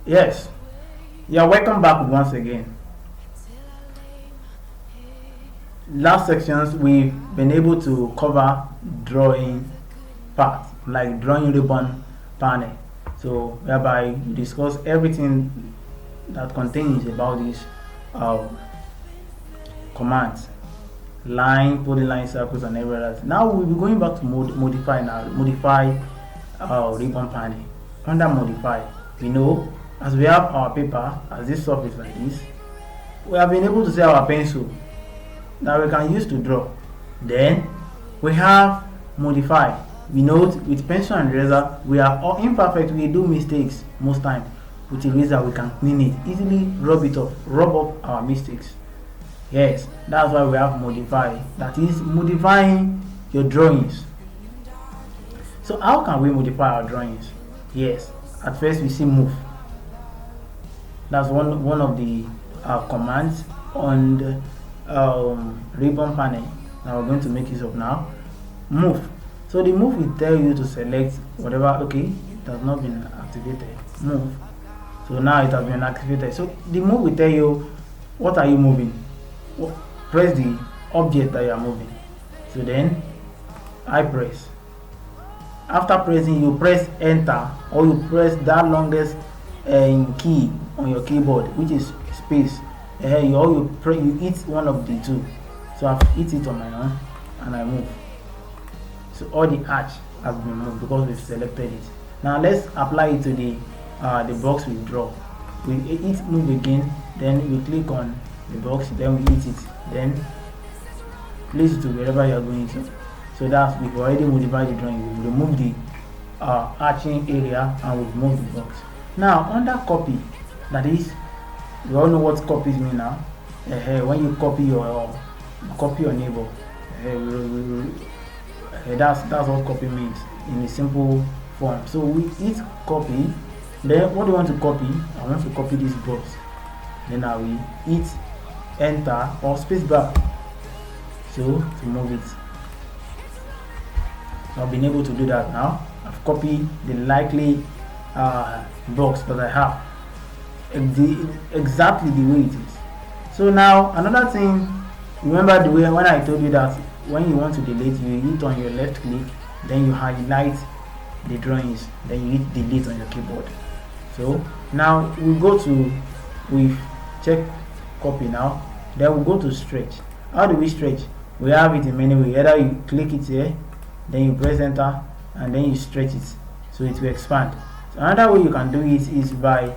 Yes, you're welcome back once again. Last sections we've been able to cover drawing part, like drawing ribbon panel. So whereby we discuss everything that contains about these uh, commands, line, polyline, circles, and everything else. Now we'll be going back to modify now. Modify ribbon panel. Under modify, we know as we have our paper as this surface like this, we have been able to see our pencil that we can use to draw. Then we have modify. We note with pencil and eraser we are all imperfect, we do mistakes most time. With eraser we can clean it easily, rub it off, rub off our mistakes. Yes, that's why we have modify, that is modifying your drawings. So how can we modify our drawings? Yes, at first we see move. That's one of the commands on the ribbon panel that we're going to make use of now. Move. So the move will tell you to select whatever. Okay, it has not been activated. Move. So now it has been activated. So the move will tell you what are you moving. Press the object that you are moving. So then I press. After pressing, you press enter, or you press that longest key on your keyboard, which is space. You hit one of the two. So I've hit it on my own and I move. So all the arch has been moved because we've selected it. Now let's apply it to the box we draw. We hit move again, then we click on the box, then we hit it, then place it to wherever you are going to. So that's, we've already modified the drawing. We've removed the arching area and we've moved the box. Now under copy, that is, we all know what copies mean now. When you copy your neighbor, that's what copy means in a simple form. So we hit copy. Then what do you want to copy? I want to copy this box. Then I will hit enter or space bar. So to move it. So I've been able to do that now. I've copied the likely box that I have exactly the way it is. So now another thing, remember the way when I told you that when you want to delete, you hit on your left click, then you highlight the drawings, then you hit delete on your keyboard. So now we've checked copy now, then we'll go to stretch. How do we stretch? We have it in many ways. Either you click it here, then you press enter, and then you stretch it so it will expand. So another way you can do it is by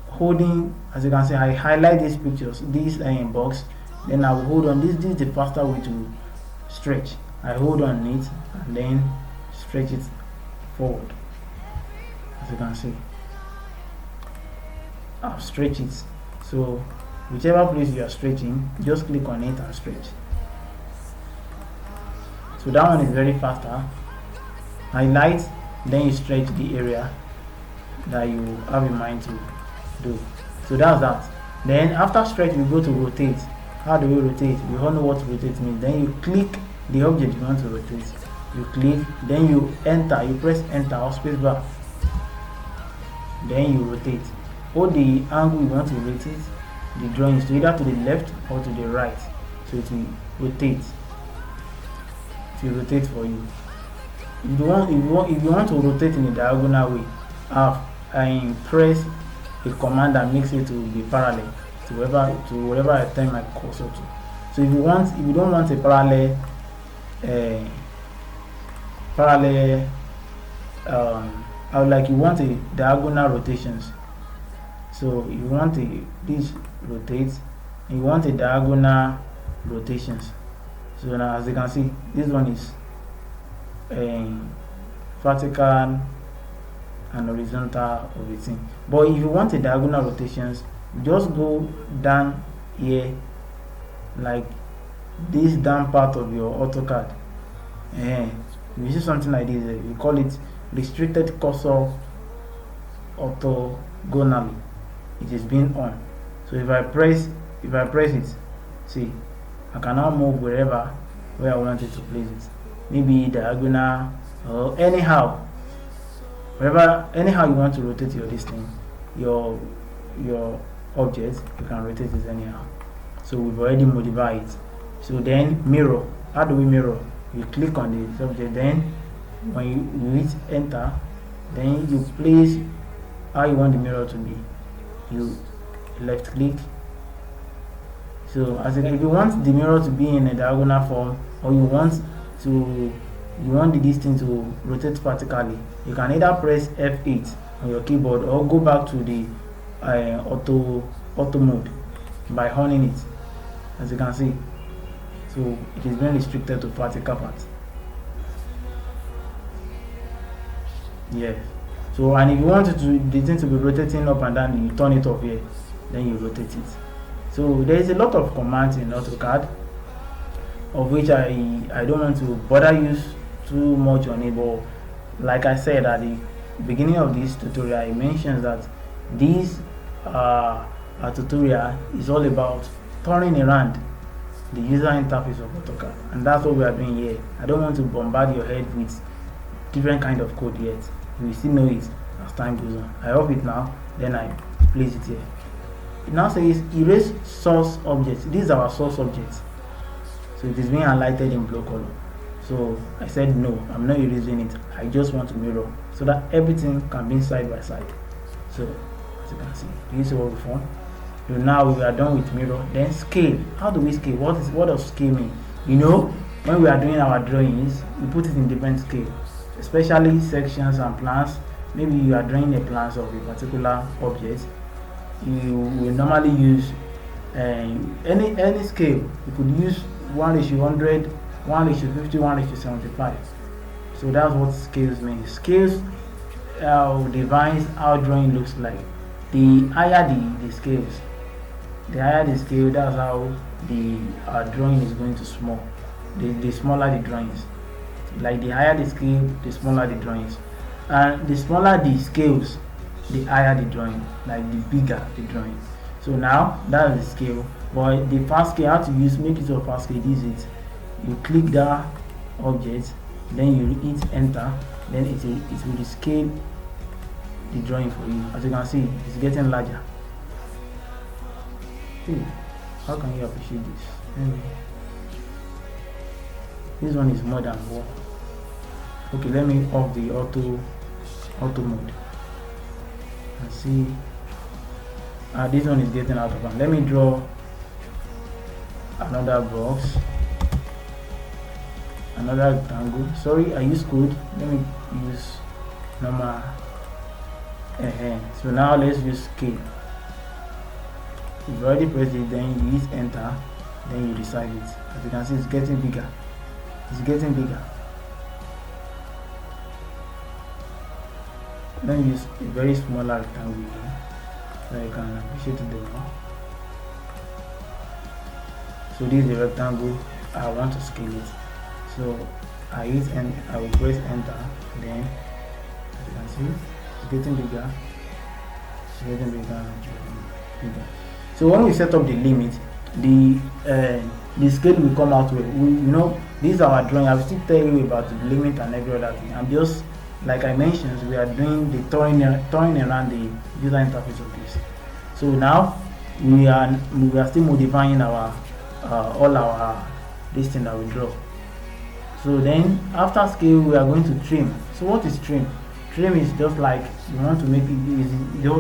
holding, as you can see, I highlight these pictures, this box, then I will hold on this is the faster way to stretch. I hold on it and then stretch it forward. As you can see, I'll stretch it. So whichever place you are stretching, just click on it and stretch. So that one is very faster. Highlight, then you stretch the area that you have in mind to do. So that's that. Then after stretch, we go to rotate. How do we rotate? We all know what rotate means. Then you click the object you want to rotate. You click, then you enter, you press enter or space bar. Then you rotate. Hold the angle you want to rotate the drawings to either to the left or to the right. So it will rotate. It will rotate for you. If you want to rotate in a diagonal way, I press a command that makes it to be parallel to wherever I turn my cursor to. So if you don't want a parallel like you want a diagonal rotations. So you want this rotate, and you want a diagonal rotations. So now as you can see, this one is vertical and horizontal of the thing. But if you want a diagonal rotations, just go down here, like this down part of your AutoCAD. You see something like this, we call it restricted cursor orthogonally. It is being on. So if I press it, see, I can now move where I wanted to place it. Maybe diagonal or anyhow you want to rotate your this thing, your your object, you can rotate it anyhow. So we've already modified it. So then mirror. How do we mirror? You click on the subject, then when you hit enter, then you place how you want the mirror to be. You left click. So as if you want the mirror to be in a diagonal form, or you want this thing to rotate vertically, you can either press F8 on your keyboard or go back to the auto mode by honing it, as you can see. So it is very restricted to vertical part. Yes. So, and if you want the thing to be rotating up and down, you turn it off here, then you rotate it. So there is a lot of commands in AutoCAD, of which I don't want to bother use too much on it, but like I said at the beginning of this tutorial, I mentioned that this tutorial is all about turning around the user interface of AutoCAD, and that's what we are doing here. I don't want to bombard your head with different kind of code yet. You will still know it as time goes on. I hope it now, then I place it here. It now says erase source objects. This is our source object, so it is being highlighted in blue color. So I said no, I'm not erasing it. I just want to mirror so that everything can be side by side. So as you can see, this is what we form. So now we are done with mirror. Then scale. How do we scale? What does scale mean? You know, when we are doing our drawings, we put it in different scale, especially sections and plans. Maybe you are drawing a plans of a particular object. You will normally use any scale. You could use 1:100, 1:50, 1:75. So that's what scales mean. Scales defines how drawing looks like. The higher the scales, the higher the scale, that's how the drawing is going to small. The smaller the drawings. Like the higher the scale, the smaller the drawings. And the smaller the scales, the higher the drawing, like the bigger the drawing. So now that is the scale. But the fast scale, how to make use of fast scale, is it. You click that object, then you hit enter, then it will scale the drawing for you. As you can see, it's getting larger. Hey, how can you appreciate this? This one is more than one. Okay, let me off the auto mode and see. This one is getting out of hand. Let me draw another box, another rectangle. Sorry, I use code. Let me use normal. So now let's use scale. You've already pressed it, then you hit enter, then you resize it. As you can see, it's getting bigger. It's getting bigger. Then use a very smaller rectangle here, so you can appreciate it more. So this is the rectangle. I want to scale it. So I will press enter. Then as you can see, it's getting bigger. It's getting bigger and bigger. So when we set up the limit, the scale will come out well. This is our drawing. I will still tell you about the limit and every other thing. And just like I mentioned, we are doing the turning around the user interface of this. So now we are still modifying our all our this thing that we draw. So then after scale, we are going to trim. So what is trim? Trim is just like you want to make it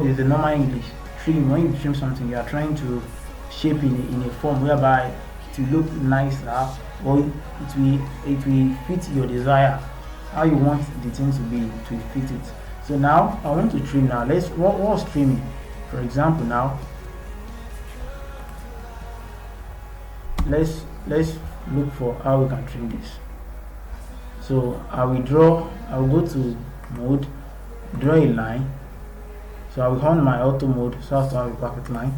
is the normal English. Trim, when you trim something, you are trying to shape in a form whereby it will look nicer, or it will fit your desire, how you want the thing to be, to fit it. So now I want to trim. Now what's trimming? For example, now let's look for how we can trim this. So I will go to mode, draw a line. So I will on my auto mode so as to have a perfect line.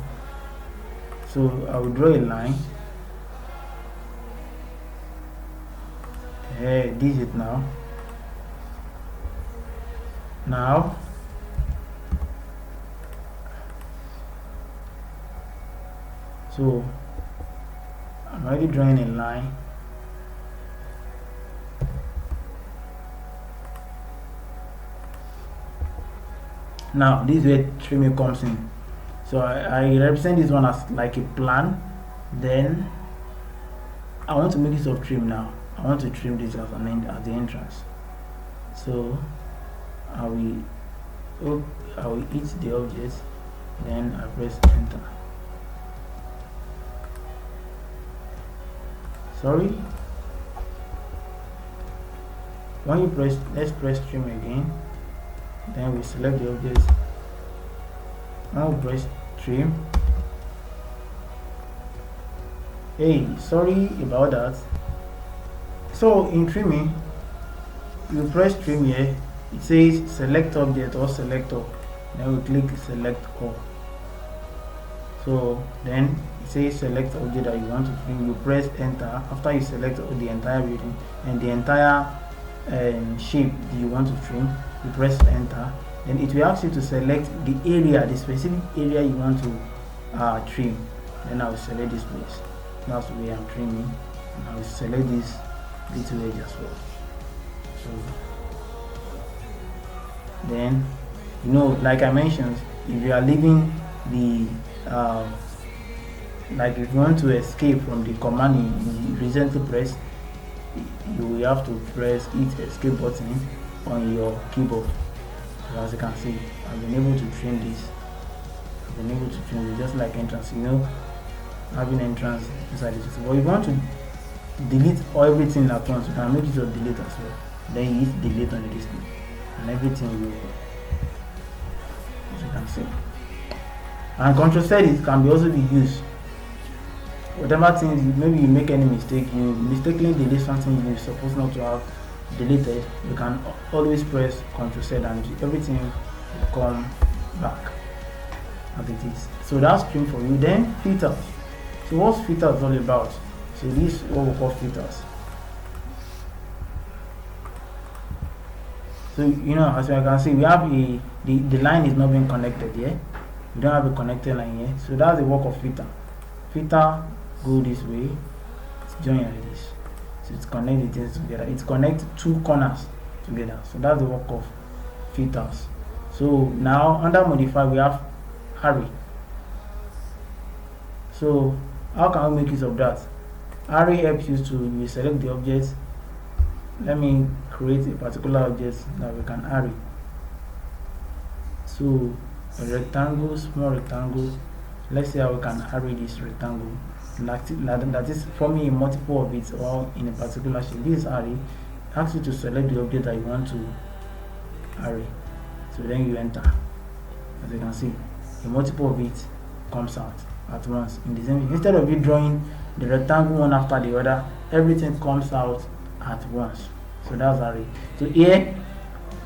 So I will draw a line. This is it now. So I'm already drawing a line. Now this is where trimming comes in. So I represent this one as like a plan. Then I want to make use of trim now. I want to trim this as at the entrance. So I will hit the object, then I press enter. Sorry. When you press, let's press trim again. Then we select the object. Now we press trim. Hey, sorry about that. So in trimming, you press trim here. It says select object or select all. Then we click select all. So then it says select object that you want to trim. You press enter. After you select the entire building and the entire shape that you want to trim, you press enter. Then it will ask you to select the area, the specific area you want to trim. Then I will select this place. That's the way I'm trimming. And I will select this little edge as well. So then, you know, like I mentioned, if you are leaving the like if you want to escape from the command you recently pressed, you will have to press hit escape button on your keyboard. So as you can see, I've been able to trim this. I've been able to trim it just like entrance, you know, having entrance inside the system. But if you want to delete everything at once, you can make use of delete as well. Then you hit delete on the display and everything will, as you can see. And Control Z can be also be used. Whatever things, maybe you make any mistake, you mistakenly delete something you're supposed not to have deleted, you can always press Control Z and everything will come back as it is. So that's trim for you. Then filters. So what's filters all about? So this is what we call filters. So you know, as you can see, we have the line is not being connected here. We don't have a connected line here. So that's the work of filter. Filter go this way, it's join like this. So it's connect the things together. It's connect two corners together. So that's the work of filters. So now under modify we have array. So how can we make use of that? Array helps you to select the object. Let me create a particular object that we can array. So a rectangle, small rectangle. Let's see how we can array this rectangle. That is forming a multiple of it or in a particular shape. This array asks you to select the object that you want to array. So then you enter. As you can see, a multiple of it comes out at once in the same. Instead of you drawing the rectangle one after the other, everything comes out at once. So that's array. So here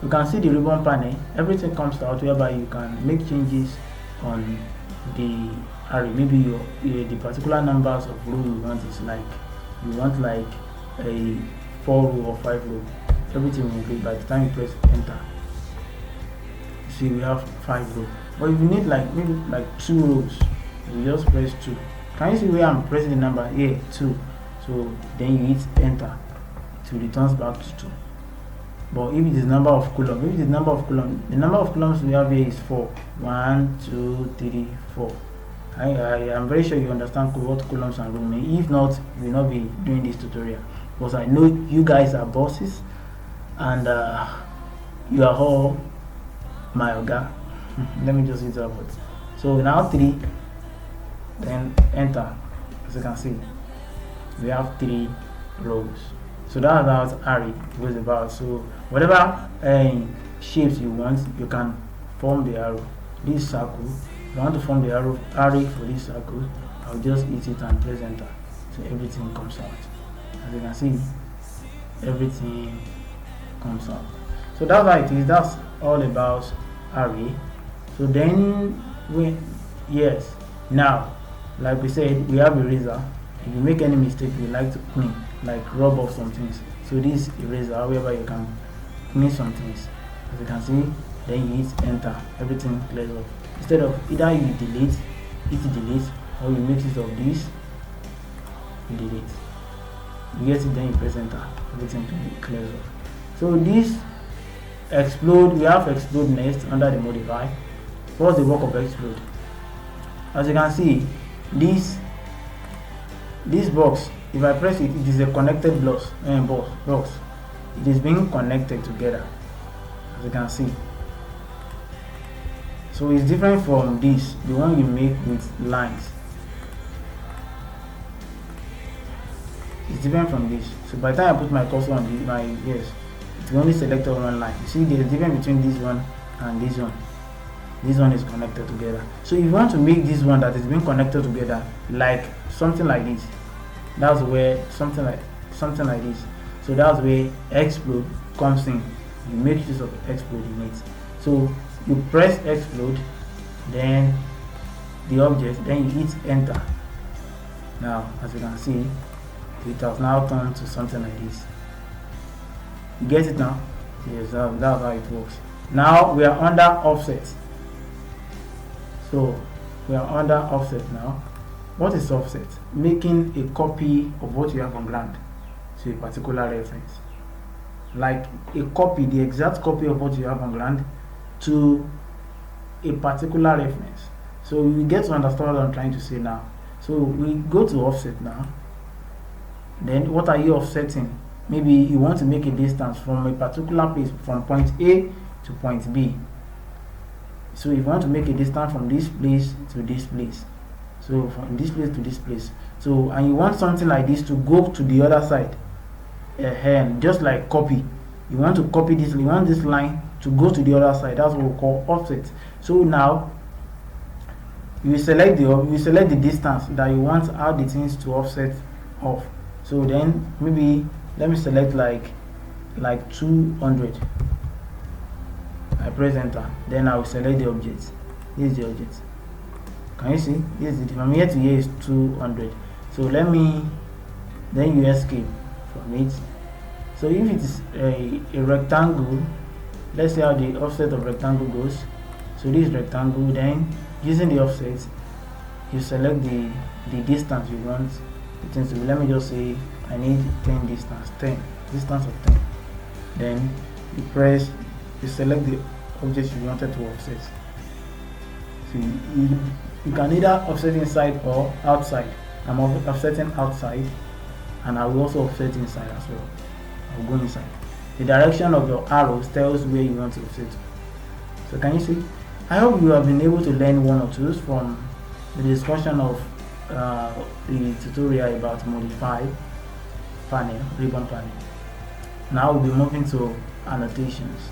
you can see the ribbon panel. Everything comes out whereby you can make changes on the array. Maybe the particular numbers of row you want is like you want like a 4 row or 5 row. Everything will be by the time you press enter. See, we have 5 rows. But if you need like maybe like 2 rows, you just press 2. Can you see where I'm pressing the number here? 2. So then you hit enter. It returns back to 2. But if it is number of columns, maybe the number of columns we have here is 4. 1, 2, 3, 4. I am very sure you understand what columns and rows mean. If not, we will not be doing this tutorial. Because I know you guys are bosses and you are all my oga. Let me just use that word. So now 3, then enter. As you can see, we have 3 rows. So that's how array goes about. So whatever shapes you want, you can form the arrow. This circle, if you want to form the array for this circle, I'll just hit it and press enter. So everything comes out. As you can see, everything comes out. So that's how it is. That's all about array. So then now like we said, we have eraser. If you make any mistake, we like to clean, like rub off some things. So this eraser, however, you can clean some things. As you can see, then you hit enter, everything clears off. Instead of either you hit delete, or you make use of this, you delete. You get it, then you press enter, everything clears off. So this explode, we have explode next under the modify. What's the work of explode? As you can see, this box, if I press it, it is a connected box. It is being connected together, as you can see. So it's different from this, the one you make with lines. It's different from this. So by the time I put my cursor on it only selected one line. You see there's a difference between this one and this one. This one is connected together. So if you want to make this one that is being connected together like something like this, that's where something like this. So that's where explode comes in. You make use of explode in it. So you press explode, then the object, then you hit enter. Now as you can see, it has now turned to something like this. You get it now? Yes, that's how it works. Now we are under offset. So we are under offset now. What is offset? Making a copy of what you have on ground to a particular reference. Like a copy, the exact copy of what you have on ground to a particular reference. So we get to understand what I'm trying to say now. So we go to offset now. Then what are you offsetting? Maybe you want to make a distance from a particular place, from point A to point B. So if you want to make a distance from this place to this place, so from this place to this place, so and you want something like this to go to the other side, just like copy, you want to copy this, you want this line to go to the other side. That's what we call offset. So now you select the distance that you want all the things to offset off. So then maybe let me select like 200. I press enter. Then I will select the object. This is the object. Can you see? This is from here to here is 200. So then you escape from it. So if it is a rectangle, let's see how the offset of rectangle goes. So this rectangle, then using the offset, you select the distance you want it to be. Let me just say I need 10 distance of 10. Then you select the object you wanted to offset. So you can either offset inside or outside. I'm offsetting outside, and I will also offset inside as well. I'll go inside. The direction of your arrows tells where you want to offset. So can you see? I hope you have been able to learn one or two from the discussion of the tutorial about modify panel, ribbon panel. Now we'll be moving to annotations.